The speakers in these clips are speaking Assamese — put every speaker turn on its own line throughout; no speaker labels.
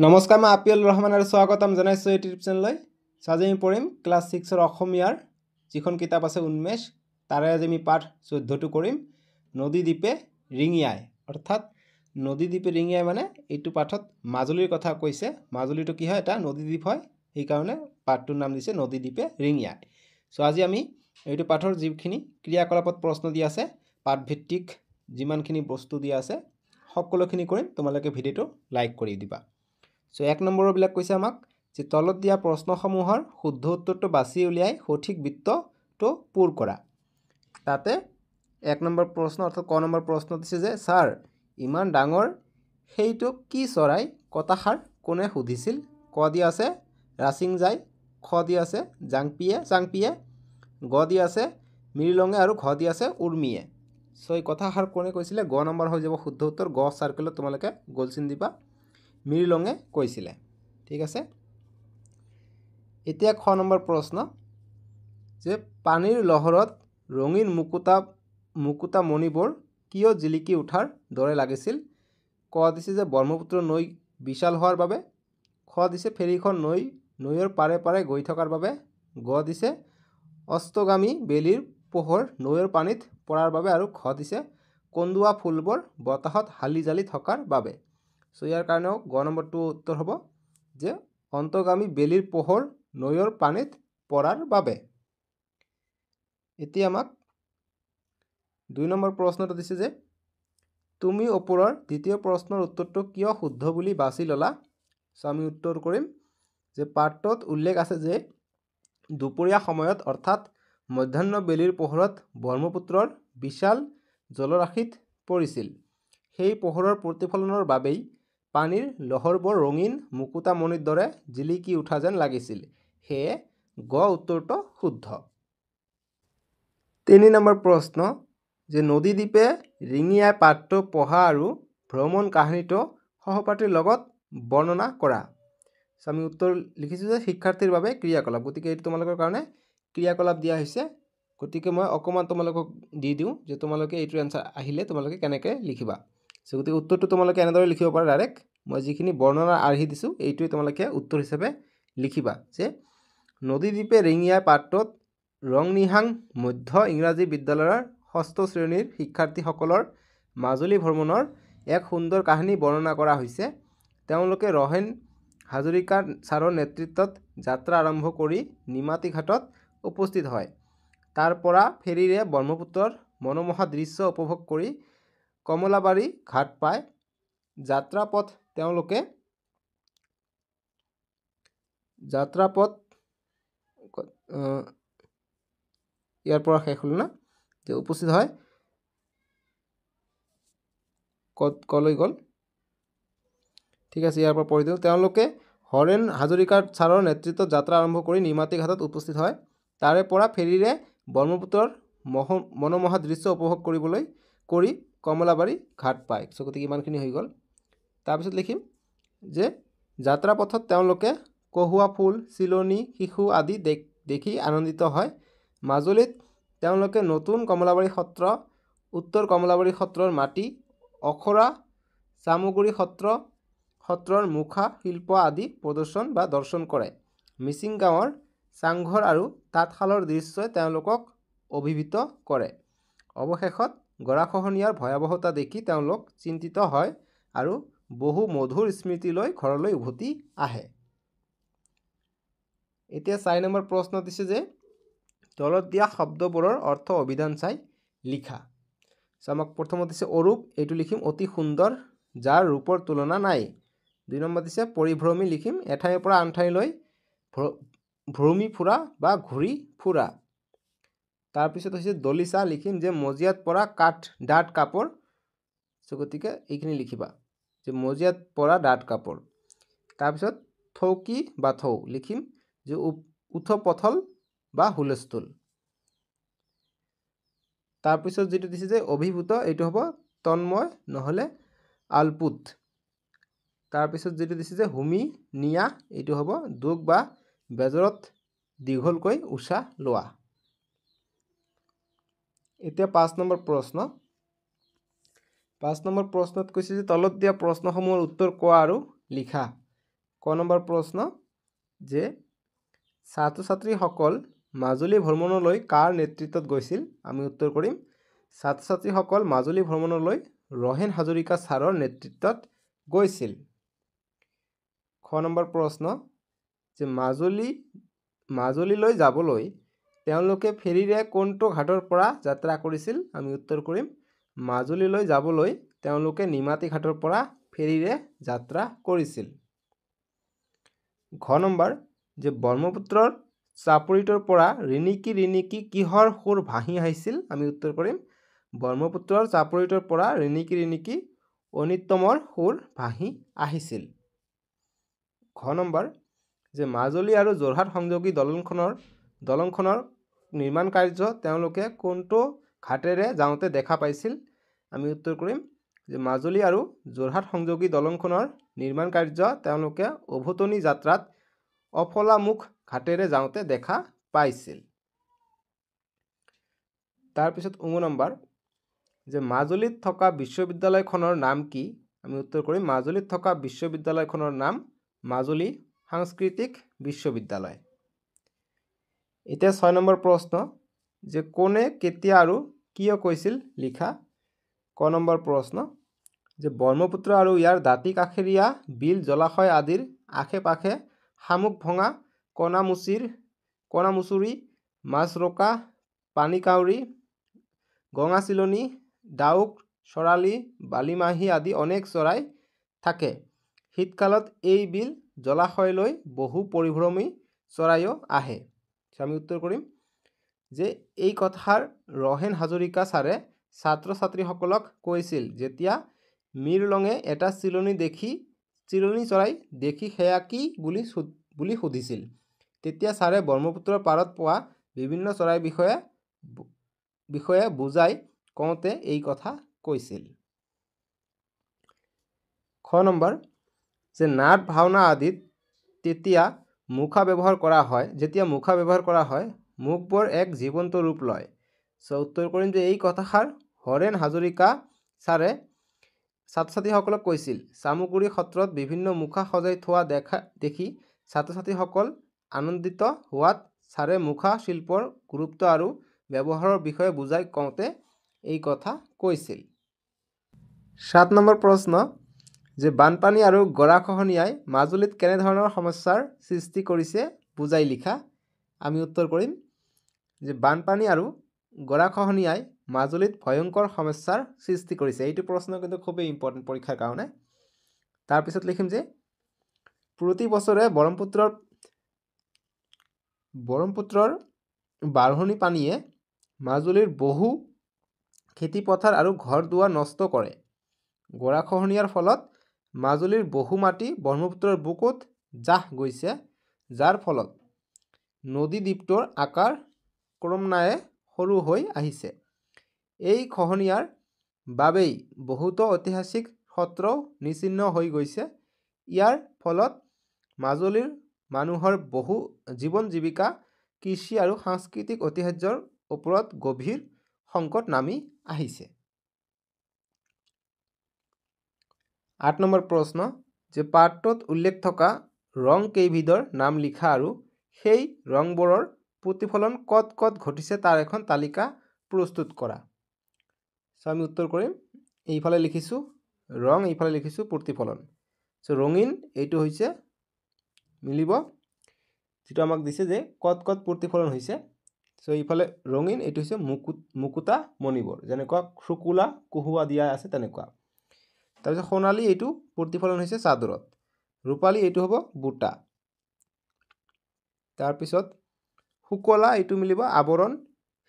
নমস্কাৰ, মই আপিল ৰহমান আৰু স্বাগতম জনাইছোঁ এই ইউটিউব চেনেললৈ। আজি আমি পঢ়িম ক্লাছ 6ৰ অসমীয়াৰ যিখন কিতাপ আছে উন্মেষ, তাৰে আজি আমি পাঠ 14টো কৰিম। নদীদ্বীপে ৰিঙিয়াই, অৰ্থাৎ নদীদ্বীপে ৰিঙিয়াই মানে এইটো পাঠত মাজুলীৰ কথা কৈছে। মাজুলীটো কি হয়, এটা নদীদ্বীপ হয়, সেইকাৰণে পাঠটোৰ নাম দিছে নদীদ্বীপে ৰিঙিয়াই। আজি আমি এইটো পাঠৰ যিখিনি ক্ৰিয়াকলাপত প্ৰশ্ন দিয়া আছে, পাঠভিত্তিক যিমানখিনি বস্তু দিয়া আছে সকলোখিনি কৰিম। তোমালোকে ভিডিঅ'টো লাইক কৰি দিবা। 1 নম্বৰবিলাক কৈছে আমাক যে তলত দিয়া প্ৰশ্নসমূহৰ শুদ্ধ উত্তৰটো বাছি উলিয়াই সঠিক বৃত্তটো পূৰ কৰা। তাতে 1 নম্বৰ প্ৰশ্ন অৰ্থাৎ ক নম্বৰ প্ৰশ্ন দিছে যে ছাৰ, ইমান ডাঙৰ সেইটো কি চৰাই, কথাষাৰ কোনে সুধিছিল? ক দিয়া আছে ৰাচিং যায়, খ দিয়া আছে চাংপিয়ে, গ দিয়া আছে মৃলঙে আৰু ঘ দিয়া আছে উৰ্মিয়ে। এই কথাষাৰ কোনে কৈছিলে? গ নম্বৰ হৈ যাব শুদ্ধ উত্তৰ। গ চাৰ্কেলত তোমালোকে গ'ল চিন দিবা। মৃলঙে কৈছিলে। ঠিক আছে। এতিয়া খ নম্বৰ প্ৰশ্ন যে পানীৰ লহৰত ৰঙীন মুকুতা মণিবোৰ কিয় জিলিকি উঠাৰ দৰে লাগিছিল? ক দিছে যে ব্ৰহ্মপুত্ৰ নৈ বিশাল হোৱাৰ বাবে, খ দিছে ফেৰীখন নৈৰ পাৰে পাৰে গৈ থকাৰ বাবে, গ দিছে অস্তগামী বেলিৰ পোহৰ নৈৰ পানীত পৰাৰ বাবে, আৰু খ দিছে কন্দুৱা ফুলবোৰ বতাহত হালি জালি থকাৰ বাবে। ইয়াৰ কাৰণেও গ নম্বৰটো উত্তৰ হ'ব যে অন্তগামী বেলিৰ পোহৰ নৈৰ পানীত পৰাৰ বাবে। এতিয়া আমাক 2 নম্বৰ প্ৰশ্নটো দিছে যে তুমি ওপৰৰ দ্বিতীয় প্ৰশ্নৰ উত্তৰটো কিয় শুদ্ধ বুলি বাছি ল'লা? আমি উত্তৰ কৰিম যে পাঠটোত উল্লেখ আছে যে দুপৰীয়া সময়ত অৰ্থাৎ মধ্যাহ্ন বেলিৰ পোহৰত ব্ৰহ্মপুত্ৰৰ বিশাল জলৰাশিত পৰিছিল। সেই পোহৰৰ প্ৰতিফলনৰ বাবেই পানীৰ লহৰবোৰ ৰঙীন মুকুতামণিৰ দৰে জিলিকি উঠা যেন লাগিছিল। সেয়ে গ উত্তৰটো শুদ্ধ। 3 নম্বৰ প্ৰশ্ন যে নদীদ্বীপে ৰিঙিয়াই পাঠটো পঢ়া আৰু ভ্ৰমণ কাহিনীটো সহপাঠীৰ লগত বৰ্ণনা কৰা। আমি উত্তৰ লিখিছোঁ যে শিক্ষাৰ্থীৰ বাবে ক্ৰিয়াকলাপ। গতিকে এইটো তোমালোকৰ কাৰণে ক্ৰিয়াকলাপ দিয়া হৈছে। গতিকে মই অকণমান তোমালোকক দি দিওঁ যে তোমালোকে এইটো এনচাৰ আহিলে তোমালোকে কেনেকৈ লিখিবা। গতিকে উত্তৰটো তোমালোকে এনেদৰে লিখিব পাৰা ডাইৰেক্ট। মই যিখিনি বৰ্ণনা আৰ্হি দিছোঁ এইটোৱে তোমালোকে উত্তৰ হিচাপে লিখিবা যে নদীদ্বীপে ৰিঙিয়াই পাঠটোত ৰংনিহাং মধ্য ইংৰাজী বিদ্যালয়ৰ 6ষ্ঠ শ্ৰেণীৰ শিক্ষাৰ্থীসকলৰ মাজুলী ভ্ৰমণৰ এক সুন্দৰ কাহিনী বৰ্ণনা কৰা হৈছে। তেওঁলোকে ৰহেন হাজৰিকা ছাৰৰ নেতৃত্বত যাত্ৰা আৰম্ভ কৰি নিমাতী ঘাটত উপস্থিত হয়। তাৰ পৰা ফেৰীৰে ব্ৰহ্মপুত্ৰৰ মনোমোহা দৃশ্য উপভোগ কৰি কমলাবাৰী ঘাট পায়। যাত্ৰাপথ ইয়াৰ পৰা শেষ হ'ল না যে উপস্থিত হয় কলৈ গ'ল? ঠিক আছে, ইয়াৰ পৰা পঢ়ি দিওঁ। তেওঁলোকে হৰেণ হাজৰিকা ছাৰৰ নেতৃত্বত যাত্ৰা আৰম্ভ কৰি নিমাতী ঘাটত উপস্থিত হয়। তাৰে পৰা ফেৰীৰে ব্ৰহ্মপুত্ৰৰ মনোমোহা দৃশ্য উপভোগ কৰি কমলাবাৰী ঘাট পায়। গতিকে ইমানখিনি হৈ গ'ল। তাৰপিছত লিখিম যে যাত্ৰাপথত তেওঁলোকে কহুৱা ফুল, চিলনী, শিশু আদি দেখি আনন্দিত হয়। মাজুলীত তেওঁলোকে নতুন কমলাবাৰী সত্ৰ, উত্তৰ কমলাবাৰী সত্ৰৰ মাটি, অখৰা, চামগুৰি সত্ৰৰ মুখা শিল্প আদি প্ৰদৰ্শন বা দৰ্শন কৰে। মিচিং গাঁৱৰ চাংঘৰ আৰু তাঁতশালৰ দৃশ্যই তেওঁলোকক অভিভূত কৰে। অৱশেষত গৰাখহনীয়াৰ ভয়াৱহতা দেখি তেওঁলোক চিন্তিত হয় আৰু বহু মধুৰ স্মৃতি লৈ ঘৰলৈ উভতি আহে। এতিয়া 4 নম্বৰ প্ৰশ্ন দিছে যে তলত দিয়া শব্দবোৰৰ অৰ্থ অভিধান চাই লিখা। আমাক প্ৰথমত দিছে অৰূপ, এইটো লিখিম অতি সুন্দৰ, যাৰ ৰূপৰ তুলনা নাই। 2 নম্বৰ দিছে পৰিভ্ৰমী, লিখিম এঠাইৰ পৰা আন ঠাইলৈ ভ্ৰমি ফুৰা বা ঘূৰি ফুৰা। তাৰপিছত হৈছে দলিচা, লিখিম যে মজিয়াত পৰা ডাঠ কাপোৰ। গতিকে এইখিনি লিখিবা যে মজিয়াত পৰা ডাঠ কাপোৰ। তাৰপিছত থৌকি বা থৌ, লিখিম যে উথপথল বা হুলস্থুল। তাৰপিছত যিটো দিছে যে অভিভূত, এইটো হ'ব তন্ময় নহ'লে আলপুত। তাৰপিছত যিটো দিছে যে হুমি নিয়া, এইটো হ'ব দুখ বা বেজৰত দীঘলকৈ উশাহ লোৱা। এতিয়া 5 নম্বৰ প্ৰশ্ন। 5 নম্বৰ প্ৰশ্নত কৈছে যে তলত দিয়া প্ৰশ্নসমূহৰ উত্তৰ কোৱা আৰু লিখা। ক নম্বৰ প্ৰশ্ন যে ছাত্ৰ ছাত্ৰীসকল মাজুলী ভ্ৰমণলৈ কাৰ নেতৃত্বত গৈছিল? আমি উত্তৰ কৰিম ছাত্ৰ ছাত্ৰীসকল মাজুলী ভ্ৰমণলৈ ৰহেন হাজৰিকা ছাৰৰ নেতৃত্বত গৈছিল। খ নম্বৰ প্ৰশ্ন যে মাজুলীলৈ যাবলৈ তেওঁলোকে ফেৰীৰে কোনটো ঘাটৰ পৰা যাত্ৰা কৰিছিল? আমি উত্তৰ কৰিম মাজুলীলৈ যাবলৈ তেওঁলোকে নিমাতী ঘাটৰ পৰা ফেৰীৰে যাত্ৰা কৰিছিল। ঘ নম্বৰ যে ব্ৰহ্মপুত্ৰৰ চাপৰিটোৰ পৰা ৰিণিকি ৰিণিকি কিহৰ সুৰ ভাহি আহিছিল? আমি উত্তৰ কৰিম ব্ৰহ্মপুত্ৰৰ চাপৰিটোৰ পৰা ৰিণিকি ৰিণিকি অনিত্যমৰ সুৰ ভাহি আহিছিল। ঘ নম্বৰ যে মাজুলী আৰু যোৰহাট সংযোগী দলংখনৰ নিৰ্মাণ কাৰ্য তেওঁলোকে কোনটো ঘাটেৰে যাওঁতে দেখা পাইছিল? আমি উত্তৰ কৰিম যে মাজুলী আৰু যোৰহাট সংযোগী দলংখনৰ নিৰ্মাণ কাৰ্য তেওঁলোকে উভতনি যাত্ৰাত অফলামুখ ঘাটেৰে যাওঁতে দেখা পাইছিল। তাৰপিছত নম্বৰ যে মাজুলীত থকা বিশ্ববিদ্যালয়খনৰ নাম কি? আমি উত্তৰ কৰিম মাজুলীত থকা বিশ্ববিদ্যালয়খনৰ নাম মাজুলী সাংস্কৃতিক বিশ্ববিদ্যালয়। এতিয়া 6 নম্বৰ প্ৰশ্ন যে কোনে কেতিয়া আৰু কিয় কৈছিল লিখা। ক নম্বৰ প্ৰশ্ন যে ব্ৰহ্মপুত্ৰ আৰু ইয়াৰ দাঁতি কাষৰীয়া বিল জলাশয় আদিৰ আশে পাশে শামুক ভঙা কণামুচুৰি মাছৰোকা পানীকাউৰী গঙাচিলনী ডাউক চৰালি বালিমাহী আদি অনেক চৰাই থাকে। শীতকালত এই বিল জলাশয়লৈ বহু পৰিভ্ৰমী চৰাইও আহে। আমি উত্তৰ কৰিম যে এই কথাৰ ৰহেন হাজৰিকা ছাৰে ছাত্ৰ ছাত্ৰীসকলক কৈছিল যেতিয়া মিৰলঙে এটা চিলনী চৰাই দেখি সেয়া কি বুলি সুধিছিল। তেতিয়া ছাৰে ব্ৰহ্মপুত্ৰৰ পাৰত পোৱা বিভিন্ন চৰাইৰ বিষয়ে বুজাই কওঁতে এই কথা কৈছিল। খ নম্বৰ যে নাট ভাওনা আদিত যেতিয়া মুখা ব্যৱহাৰ কৰা হয় মুখবোৰ এক জীৱন্ত ৰূপ লয়। উত্তৰ কৰিম যে এই কথাষাৰ হৰেণ হাজৰিকা ছাৰে ছাত্ৰ ছাত্ৰীসকলক কৈছিল। চামগুৰি সত্ৰত বিভিন্ন মুখা সজাই থোৱা দেখি ছাত্ৰ ছাত্ৰীসকল আনন্দিত হোৱাত ছাৰে মুখা শিল্পৰ গুৰুত্ব আৰু ব্যৱহাৰৰ বিষয়ে বুজাই কওঁতে এই কথা কৈছিল। 7 নম্বৰ প্ৰশ্ন যে বানপানী আৰু গৰাখহনীয়াই মাজুলীত কেনেধৰণৰ সমস্যাৰ সৃষ্টি কৰিছে বুজাই লিখা। আমি উত্তৰ কৰিম যে বানপানী আৰু গৰাখহনীয়াই মাজুলীত ভয়ংকৰ সমস্যাৰ সৃষ্টি কৰিছে। এইটো প্ৰশ্ন কিন্তু খুবেই ইম্পৰ্টেণ্ট পৰীক্ষাৰ কাৰণে। তাৰপিছত লিখিম যে প্ৰতি বছৰে ব্ৰহ্মপুত্ৰৰ বাঢ়নি পানীয়ে মাজুলীৰ বহু খেতিপথাৰ আৰু ঘৰ দুৱাৰ নষ্ট কৰে। গৰাখহনীয়াৰ ফলত মাজুলীৰ বহু মাটি ব্ৰহ্মপুত্ৰৰ বুকুত জাহ গৈছে, যাৰ ফলত নদী দ্বীপটোৰ আকাৰ ক্ৰমান্বয়ে সৰু হৈ আহিছে। এই খহনীয়াৰ বাবেই বহুতো ঐতিহাসিক সত্ৰও নিশ্চিহ্ন হৈ গৈছে। ইয়াৰ ফলত মাজুলীৰ মানুহৰ বহু জীৱন জীৱিকা কৃষি আৰু সাংস্কৃতিক ঐতিহ্যৰ ওপৰত গভীৰ সংকট নামি আহিছে। 8 নম্বৰ প্ৰশ্ন যে পাঠটোত উল্লেখ থকা ৰং কেইবিধৰ নাম লিখা আৰু সেই ৰংবোৰৰ প্ৰতিফলন ক'ত ক'ত ঘটিছে তাৰ এখন তালিকা প্ৰস্তুত কৰা। আমি উত্তৰ কৰিম এইফালে লিখিছোঁ ৰং, এইফালে লিখিছোঁ প্ৰতিফলন। ৰঙীন এইটো হৈছে মিলিব যিটো আমাক দিছে যে ক'ত ক'ত প্ৰতিফলন হৈছে। এইফালে ৰঙীন এইটো হৈছে মুকুতা মণিবোৰ, যেনেকুৱা শুকুলা কুহুৱা দিয়া আছে তেনেকুৱা। তাৰপিছত সোণালী এইটো প্ৰতিফলন হৈছে চাদৰত, ৰূপালী এইটো হ'ব বুটা। তাৰপিছত শুকলা এইটো মিলিব আৱৰণ,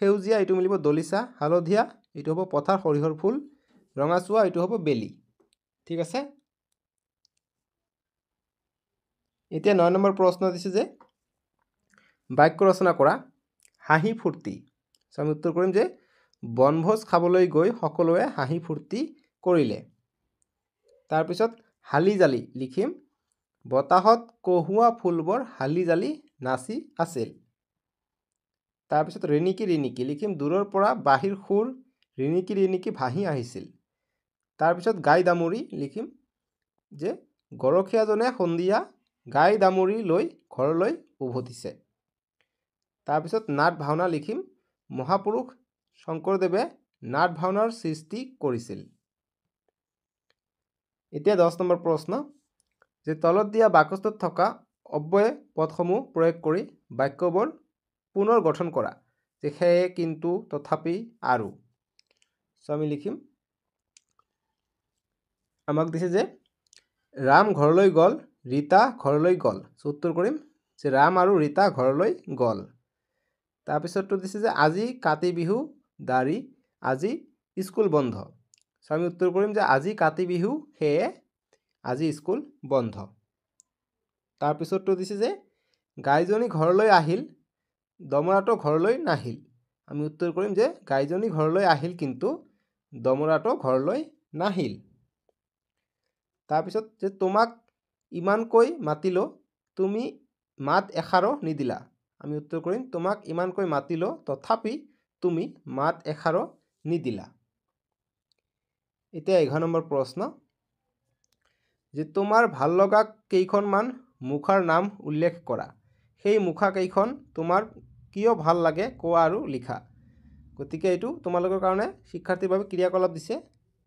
সেউজীয়া এইটো মিলিব দলিচা, হালধীয়া এইটো হ'ব পথাৰ সৰিয়হৰ ফুল, ৰঙাচুৱা এইটো হ'ব বেলি। ঠিক আছে। এতিয়া 9 নম্বৰ প্ৰশ্ন দিছে যে বাক্য ৰচনা কৰা হাঁহি ফূৰ্তি। আমি উত্তৰ কৰিম যে বনভোজ খাবলৈ গৈ সকলোৱে হাঁহি ফূৰ্তি কৰিলে। তাৰপিছত হালি জালি লিখিম বতাহত কহুৱা ফুলবোৰ হালি জালি নাচি আছিল। তাৰপিছত ৰিণিকি ৰিণিকি লিখিম দূৰৰ পৰা বাঁহীৰ সুৰ ৰিণিকি ৰিণিকি ভাহি আহিছিল। তাৰপিছত গাই দামুৰি লিখিম যে গৰখীয়াজনে সন্ধিয়া গাই দামুৰি লৈ ঘৰলৈ উভতিছে। তাৰপিছত নাট ভাওনা লিখিম। মহাপুৰুষ শংকৰদেৱে নাট ভাওনাৰ সৃষ্টি কৰিছিল। এতিয়া 10 নম্বৰ প্ৰশ্ন যে তলত দিয়া বাকচটোত থকা অব্যয় পদসমূহ প্ৰয়োগ কৰি বাক্যবোৰ পুনৰ গঠন কৰা। যে সেয়ে, কিন্তু, তথাপি, আৰু। আমি লিখিম আমাক দিছে যে ৰাম ঘৰলৈ গ'ল, ৰীতা ঘৰলৈ গ'ল। উত্তৰ কৰিম যে ৰাম আৰু ৰীতা ঘৰলৈ গ'ল। তাৰপিছতটো দিছে যে আজি কাতি বিহু দাৰি, আজি স্কুল বন্ধ। আমি উত্তৰ কৰিম যে আজি কাতি বিহু, সেয়ে আজি স্কুল বন্ধ। তাৰপিছতটো দিছে যে গাইজনী ঘৰলৈ আহিল, দমৰাটো ঘৰলৈ নাহিল। আমি উত্তৰ কৰিম যে গাইজনী ঘৰলৈ আহিল, কিন্তু দমৰাটো ঘৰলৈ নাহিল। তাৰপিছত যে তোমাক ইমানকৈ মাতিলো, তুমি মাত এষাৰো নিদিলা। আমি উত্তৰ কৰিম তোমাক ইমানকৈ মাতিলো, তথাপি তুমি মাত এষাৰো নিদিলা। এতিয়া 11 নম্বৰ প্ৰশ্ন যে তোমাৰ ভাল লগা কেইখনমান মুখাৰ নাম উল্লেখ কৰা। সেই মুখা কেইখন তোমাৰ কিয় ভাল লাগে কোৱা আৰু লিখা। গতিকে এইটো তোমালোকৰ কাৰণে শিক্ষাৰ্থীৰ বাবে ক্ৰিয়াকলাপ দিছে,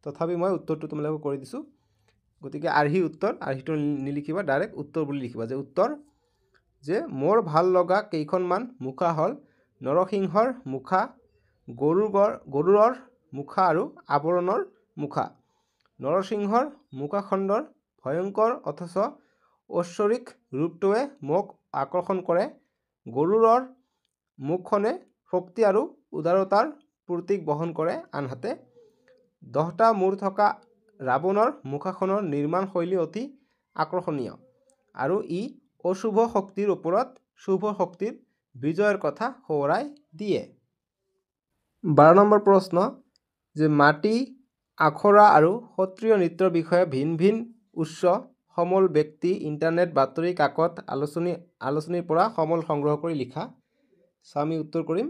তথাপি মই উত্তৰটো তোমালোকক কৰি দিছোঁ। গতিকে আৰ্হি উত্তৰ, আৰ্হিটো নিলিখিবা, ডাইৰেক্ট উত্তৰ বুলি লিখিবা। যে উত্তৰ যে মোৰ ভাল লগা কেইখনমান মুখা হ'ল নৰসিংহৰ মুখা, গৰুড়ৰ মুখা আৰু আৱৰণৰ মুখা। নৰসিংহৰ মুখাখণ্ডৰ ভয়ংকৰ অথচ ঐশ্বৰিক ৰূপটোৱে মোক আকৰ্ষণ কৰে। গৰুড়ৰ মুখখনে শক্তি আৰু উদাৰতাৰ প্ৰতীক বহন কৰে। আনহাতে 10টা মূৰ থকা ৰাৱণৰ মুখাখনৰ নিৰ্মাণ শৈলী অতি আকৰ্ষণীয় আৰু ই অশুভ শক্তিৰ ওপৰত শুভ শক্তিৰ বিজয়ৰ কথা সোঁৱৰাই দিয়ে। 12 নম্বৰ প্ৰশ্ন যে মাটি আখৰা আৰু সত্ৰীয় নৃত্যৰ বিষয়ে ভিন ভিন উৎস, সমল ব্যক্তি, ইণ্টাৰনেট, বাতৰি কাকত, আলোচনীৰ পৰা সমল সংগ্ৰহ কৰি লিখা। আমি উত্তৰ কৰিম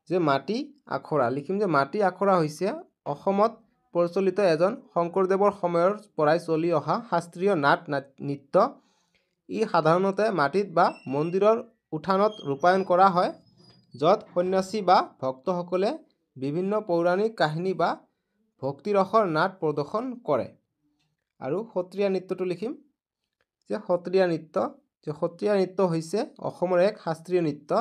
যে মাটি আখৰা। লিখিম যে মাটি আখৰা হৈছে অসমত প্ৰচলিত এজন শংকৰদেৱৰ সময়ৰ পৰাই চলি অহা শাস্ত্ৰীয় নাট নৃত্য। ই সাধাৰণতে মাটিত বা মন্দিৰৰ উঠানত ৰূপায়ণ কৰা হয়, য'ত সন্ন্যাসী বা ভক্তসকলে বিভিন্ন পৌৰাণিক কাহিনী বা ভক্তিৰসৰ নাট প্ৰদৰ্শন কৰে। আৰু সত্ৰীয়া নৃত্যটো লিখিম যে সত্ৰীয়া নৃত্য হৈছে অসমৰ এক শাস্ত্ৰীয় নৃত্য,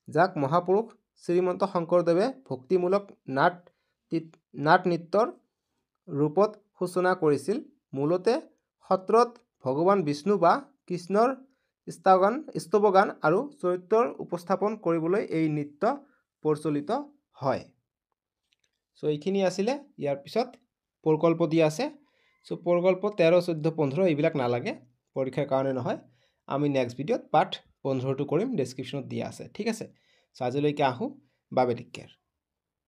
যাক মহাপুৰুষ শ্ৰীমন্ত শংকৰদেৱে ভক্তিমূলক নাট নৃত্যৰ ৰূপত সূচনা কৰিছিল। মূলতে সত্ৰত ভগৱান বিষ্ণু বা কৃষ্ণৰ স্তৱগান আৰু চৰিত্ৰৰ উপস্থাপন কৰিবলৈ এই নৃত্য প্ৰচলিত হয়। এইখিনি আছিলে। ইয়াৰ পিছত প্ৰকল্প দিয়া আছে। প্ৰকল্প 13, 14, 15 এইবিলাক নালাগে, পৰীক্ষাৰ কাৰণে নহয়। আমি নেক্সট ভিডিঅ'ত পাৰ্ট 15টো কৰিম, ডেছক্ৰিপশ্যনত দিয়া আছে। ঠিক আছে, আজিলৈকে আহোঁ। বাবে টেক কেয়াৰ।